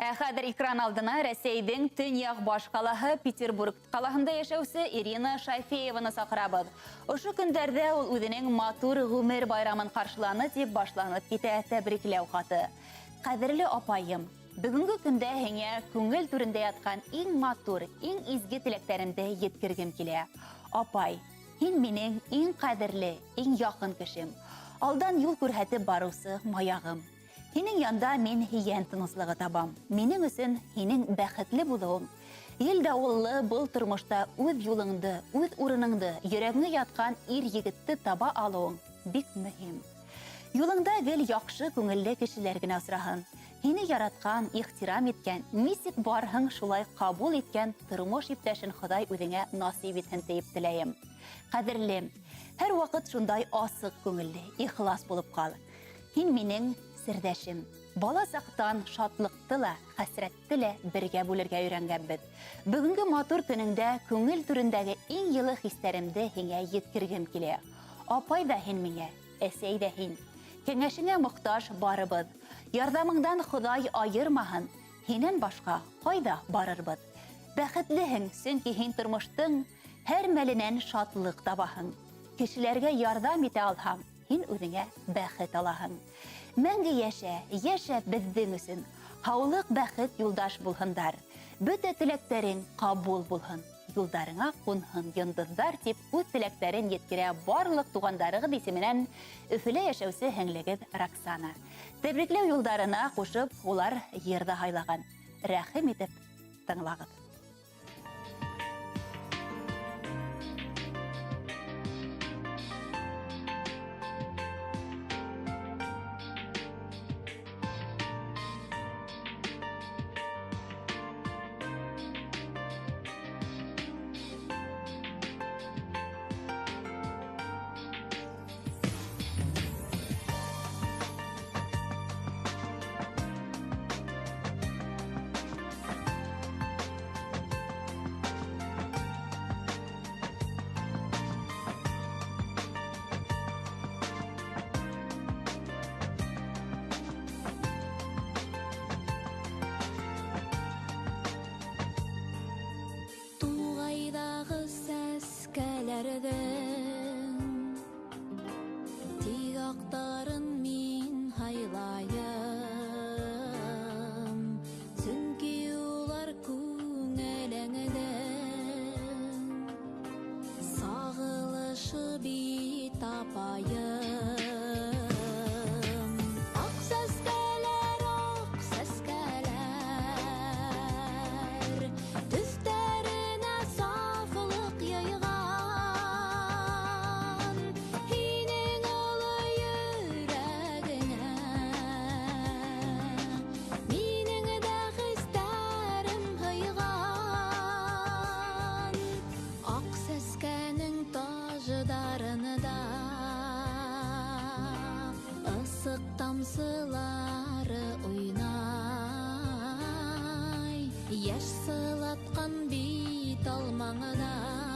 Хәзер экран алдына Рәсәйдең төньяк баш қалаһы Петербург қалаһында яшәүсе Ирина Шафееваны сакырабыз. Ошо көндәрдә ул үзенең матур гомер байрамын каршыланы дип башланып китә тәбрикләү хаты. Кадерле апайым, бүгенге көндә һиңә күңел түрендә яткан иң матур, иң изге теләкләремне yetkirgim килә. Апай, һин минең иң кадерле, иң якын кешем. Алдан юл күрһәтеп барусы маягым. Һинең янда мин һиян тыныслыгы табам. Минең өсөн һинең бәхетле булуың, ел дәвыллы был тормышта үз юлыңды, үз урыныңды, йөрәгеңә яткан ир-егетте таба алуың бик мөһим. Юлыңда гел яхшы күңелле кешеләр генә осраһын. Һине яраткан, ихтирам иткән, ничек барһың шулай кабул иткән тормыш иптәшен Ходай үзеңә насыйп итһен дип теләйем. Кадерлем, һәр вакыт шундай асык күңелле, ихлас булып кал. Һин минең сирдәшем. Бала сактан шатлыкты ла, хәсрәтте лә бергә бүлергә өйрәнгәнбез. Бүгенге матур көнеңдә күңел түрендәге иң йылы хисләремне һиңә yetkirgim килә. Апай да һин миңа, әсәй дә һин. Кәңәшеңә мохтаҗ барыбыз. Ярдәмеңдән Ходай айырмаһын. Һиннән башка кайда барырбыз? Бәхетлеһең, сөнки һин тормыштың һәр мәленнән шатлык табаһың. Кешеләргә ярдәм итә алһаң, һин үзеңә бәхет алаһың. Мәңге яшә безнең өсөн. Һаулык, бәхет юлдаш булһындар. Бөтә теләкләрең кабул булһын. Юлдарыңа кунһын йондыздар дип үз теләкләрен yetkерә барлык тугандарыгыз исеменнән Өфөлә яшәүсе һеңлегез Роксана. Тәбрикләү юлдарына кушып, улар йырда хайлаган. Рәхим итеп тыңлагыз. Тик актарын мин хайлайым, чөнки улар күңелеңдә сагылышы бит апайым. Ак сәскәләр, төстәренә сафлык яйган. Тамсылары уйнай, яш сылаткан бит алмаңда.